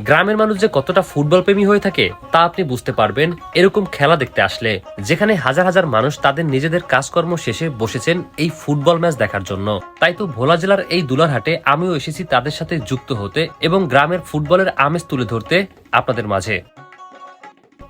গ্রামের মানুষ যে কতটা ফুটবল প্রেমী হয়ে থাকে তা আপনি বুঝতে পারবেন এরকম খেলা দেখতে আসলে, যেখানে হাজার হাজার মানুষ তাদের নিজেদের কাজকর্ম শেষে বসেছেন এই ফুটবল ম্যাচ দেখার জন্য। তাই তো ভোলা জেলার এই দুলারহাটে আমিও এসেছি তাদের সাথে যুক্ত হতে এবং গ্রামের ফুটবলের আমেজ তুলে ধরতে আপনাদের মাঝে।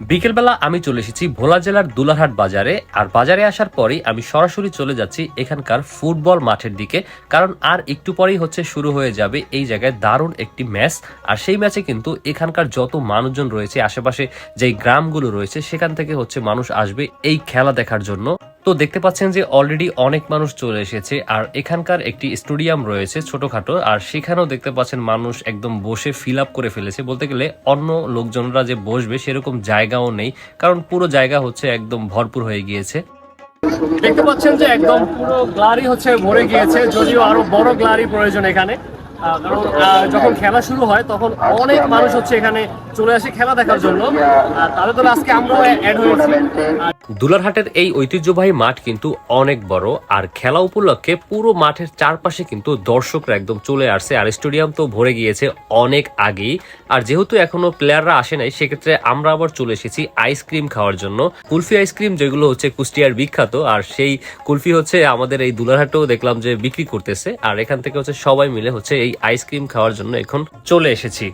বিকেলবেলা আমি চলে এসেছি ভোলা জেলার দুলারহাট বাজারে, আর বাজারে আসার পরেই আমি সরাসরি চলে যাচ্ছি এখানকার ফুটবল মাঠের দিকে, কারণ আর একটু পরেই হচ্ছে শুরু হয়ে যাবে এই জায়গায় দারুণ একটি ম্যাচ। আর সেই ম্যাচে কিন্তু এখানকার যত মানুষজন রয়েছে, আশেপাশে যেই গ্রামগুলো রয়েছে সেখান থেকে হচ্ছে মানুষ আসবে এই খেলা দেখার জন্য। তো দেখতে পাচ্ছেন যে অলরেডি অনেক মানুষ চলে এসেছে, আর এখানকার একটি স্টেডিয়াম রয়েছে ছোটখাটো, আর সেখানেও দেখতে পাচ্ছেন মানুষ একদম বসে ফিল আপ করে ফেলেছে। বলতে গেলে অন্য লোকজনরা যে বসবে সেরকম জায়গাও নেই, কারণ পুরো জায়গা হচ্ছে একদম ভরপুর হয়ে গিয়েছে। দেখতে পাচ্ছেন যে একদম পুরো গ্যালারি হচ্ছে ভরে গিয়েছে, যদিও আরো বড় গ্যালারি প্রয়োজন এখানে, কারণ যখন খেলা শুরু হয় তখন অনেক মানুষ হচ্ছে এখানে চলে আসে খেলা দেখার জন্য। তাদের তো আজকে আমরাও অ্যাড হয়েছি। দুলারহাটের এই ঐতিহ্যবাহী মাঠ কিন্তু অনেক বড়, আর খেলা উপলক্ষে পুরো মাঠের চারপাশে কিন্তু দর্শকরা একদম চলে আসছে, আর স্টেডিয়াম তো ভরে গিয়েছে অনেক আগেই। আর যেহেতু এখনো প্লেয়াররা আসে নাই, সেক্ষেত্রে আমরা আবার চলে এসেছি আইসক্রিম খাওয়ার জন্য। কুলফি আইসক্রিম যেগুলো হচ্ছে কুষ্টিয়ার বিখ্যাত, আর সেই কুলফি হচ্ছে আমাদের এই দুলারহাটেও দেখলাম যে বিক্রি করতেছে, আর এখান থেকে হচ্ছে সবাই মিলে হচ্ছে এই আইসক্রিম খাওয়ার জন্য এখন চলে এসেছি।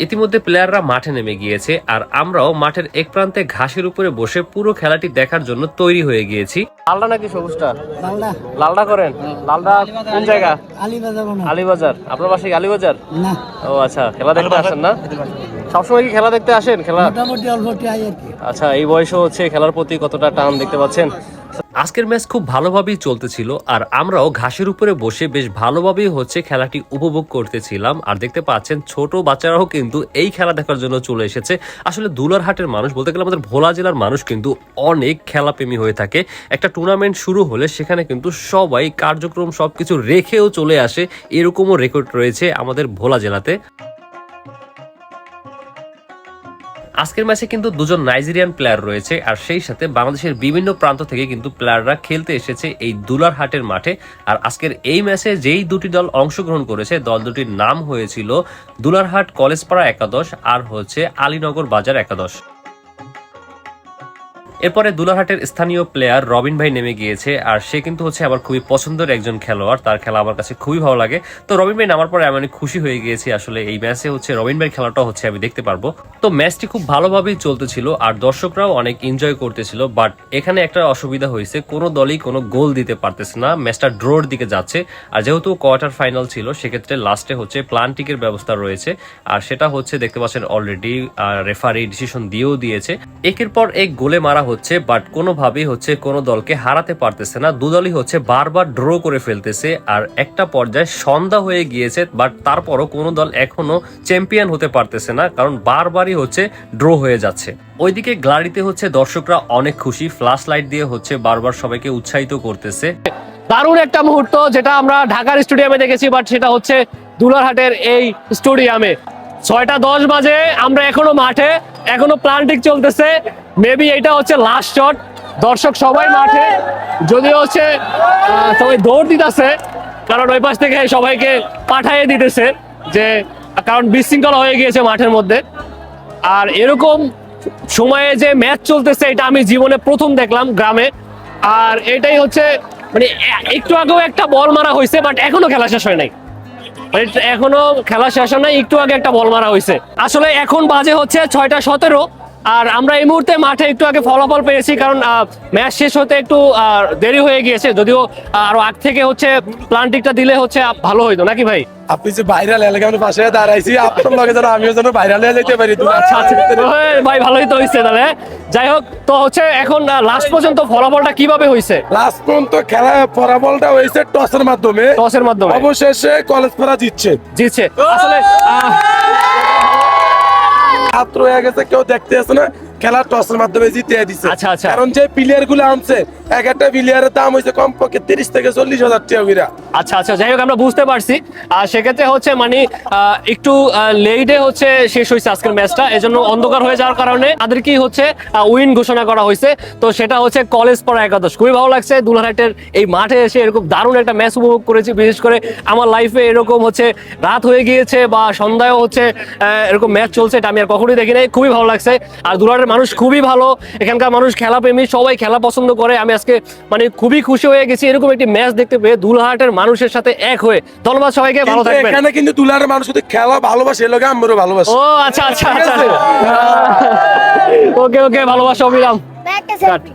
ইতিমধ্যে প্লেয়াররা মাঠে নেমে গিয়েছে, আর আমরাও মাঠের এক প্রান্তে ঘাসের উপরে বসে পুরো খেলাটি দেখার জন্য তৈরি হয়ে গিয়েছি। লালটা নাকি সবুজটা? লালটা করেন। লালটা কোন জায়গা? আলীবাজার। আপনার পাশে আলীবাজার? ও আচ্ছা, খেলা দেখতে আসেন না? সবসময় কি খেলা দেখতে আসেন? খেলা আচ্ছা, এই বয়সে হচ্ছে খেলার প্রতি কতটা টান দেখতে পাচ্ছেন। আজকের ম্যাচ খুব ভালোভাবেই চলতেছিল, আর আমরাও ঘাসের উপরে বসে বেশ ভালোভাবেই হচ্ছে খেলাটি উপভোগ করতেছিলাম। আর দেখতে পাচ্ছেন ছোট বাচ্চারাও কিন্তু এই খেলা দেখার জন্য চলে এসেছে। আসলে দুলারহাটের মানুষ, বলতে গেলে আমাদের ভোলা জেলার মানুষ কিন্তু অনেক খেলাপ্রেমী হয়ে থাকে। একটা টুর্নামেন্ট শুরু হলে সেখানে কিন্তু সবাই কার্যক্রম সবকিছু রেখেও চলে আসে, এরকমও রেকর্ড রয়েছে আমাদের ভোলা জেলাতে। আজকের ম্যাচে কিন্তু দুজন নাইজেরিয়ান প্লেয়ার রয়েছে, আর সেই সাথে বাংলাদেশের বিভিন্ন প্রান্ত থেকে কিন্তু প্লেয়াররা খেলতে এসেছে এই দুলারহাটের মাঠে। আর আজকের এই ম্যাচে যেই দুটি দল অংশগ্রহণ করেছে, দল দুটির নাম হয়েছিল দুলারহাট কলেজপাড়া একাদশ আর হচ্ছে আলীনগর বাজার একাদশ। এরপরে দুলারহাটের স্থানীয় প্লেয়ার রবিন ভাই নেমে গিয়েছে, আর সে কিন্তু হচ্ছে আমার খুবই পছন্দের একজন খেলোয়াড়, তার খেলা আমার কাছে খুবই ভালো লাগে। তো রবিন ভাই নামার পরে আমি অনেক খুশি হয়ে গিয়েছি। আসলে এই ম্যাচে হচ্ছে রবিন ভাইয়ের খেলাটা হচ্ছে আমি দেখতে পারবো। তো ম্যাচটি খুব ভালোভাবেই চলতেছিল, আর দর্শকরাও অনেক এনজয় করতেছিল। বাট এখানে একটা অসুবিধা হয়েছে, কোনো দলই কোনো গোল দিতে পারতেছে না, ম্যাচটা ড্রোর দিকে যাচ্ছে। আর যেহেতু কোয়ার্টার ফাইনাল ছিল, সেক্ষেত্রে লাস্টে হচ্ছে প্লান্টিকের ব্যবস্থা রয়েছে, আর সেটা হচ্ছে দেখতে পাচ্ছেন অলরেডি রেফারি ডিসিশন দিয়েও দিয়েছে। একের পর এক গোলে মারা হচ্ছে, বাট কোনোভাবেই হচ্ছে কোনো দলকে হারাতে পারতেছে না। দুদলই হচ্ছে বারবার ড্র করে ফেলতেছে, আর একটা পর্যায়ে সন্ধ্যা হয়ে গিয়েছে, বাট তারপরও কোনো দল এখনো চ্যাম্পিয়ন হতে পারতেছে না, কারণ বারবারই হচ্ছে ড্র হয়ে যাচ্ছে। ওইদিকে গ্যালারিতে হচ্ছে দর্শকরা অনেক খুশি, ফ্ল্যাশ লাইট দিয়ে হচ্ছে বারবার সবাইকে উৎসাহিত করতেছে। দারুণ একটা মুহূর্ত যেটা আমরা ঢাকার স্টেডিয়ামে দেখেছি, বাট সেটা হচ্ছে দুলারহাটের এই স্টেডিয়ামে। 6:10 বাজে, আমরা এখনো মাঠে, এখনো প্লান্টিক চলতেছে। মেবি এটা হচ্ছে লাস্ট শট। দর্শক সবাই মাঠে, যদিও হচ্ছে সবাই দৌড় দিতেছে, কারণ ওই পাশ থেকে সবাইকে পাঠিয়ে দিতেছে, যে কারণ বিশৃঙ্খলা হয়ে গিয়েছে মাঠের মধ্যে। আর এরকম সময়ে যে ম্যাচ চলতেছে, এটা আমি জীবনে প্রথম দেখলাম গ্রামে। আর এটাই হচ্ছে মানে একটু আগেও একটা বল মারা হয়েছে, বাট এখনো খেলা শেষ হয় নাই। এখনো খেলা শেষ হয় নাই, একটু আগে একটা বল মারা হয়েছে। আসলে এখন বাজে হচ্ছে 6:17, আর আমরা এই মুহূর্তে মাঠে একটু আগে ফলাফল পেয়েছি, কারণ ম্যাচ শেষ হতে একটু দেরি হয়ে গিয়েছে। যদিও আরো আগ থেকে হচ্ছে প্লান্টিকটা দিলে হচ্ছে ভালো হইতো, নাকি ভাই? আপনি যে ভাইরাল এলাকার পাশে দাঁড়াইছি, আপনার লগে যেন আমিও যেন ভাইরাল হয়ে যেতে পারি। আচ্ছা ভাই, ভালোই তো হয়েছে তাহলে। যাই হোক, তো হচ্ছে এখন লাস্ট পর্যন্ত ফলাফলটা কিভাবে হয়েছে? লাস্ট পর্যন্ত খেলা ফলাফলটা হয়েছে টসের মাধ্যমে। অবশেষে কলেজপাড়া জিতছে। আসলে ছাত্র হয়ে গেছে, কেউ দেখতে আসে না, খেলা টসের মাধ্যমে জিতে দিচ্ছে। আচ্ছা। কারণ যে প্লেয়ার গুলো আনছে এক একটা প্লেয়ারের দাম হয়েছে কমপক্ষে 30 থেকে 40,000 টাকা করে। আচ্ছা আচ্ছা, যাই হোক আমরা বুঝতে পারছি। আর সেক্ষেত্রে হচ্ছে মানে একটু লেটে হচ্ছে শেষ হয়েছে আজকের ম্যাচটা, এজন্য অন্ধকার হয়ে যাওয়ার কারণে তাদেরকেই হচ্ছে উইন ঘোষণা করা হয়েছে। তো সেটা হচ্ছে কলেজ পাড়া একাদশ। খুবই ভালো লাগছে দুলহাটের এই মাঠে এসে এরকম দারুণ একটা ম্যাচ উপভোগ করেছি। বিশেষ করে আমার লাইফে এরকম হচ্ছে রাত হয়ে গিয়েছে বা সন্ধ্যায়ও হচ্ছে এরকম ম্যাচ চলছে, এটা আমি আর কখনোই দেখি নাই। খুবই ভালো লাগছে। আর দুলহাটের মানুষ খুবই ভালো, এখানকার মানুষ খেলা প্রেমী, সবাই খেলা পছন্দ করে। আমি আজকে মানে খুবই খুশি হয়ে গেছি এরকম একটি ম্যাচ দেখতে পেয়ে, দুলহাটের মানুষের সাথে এক হয়ে। ধন্যবাদ সবাইকে, ভালো কিন্তু থাকবেন। এখানে কিন্তু দুলারের মানুষ যদি খেলা ভালোবাসে, এর লগে আমরাও ভালোবাসি। ও আচ্ছা আচ্ছা আচ্ছা, ওকে ওকে, ভালোবাসা অবিরাম। একটা selfie।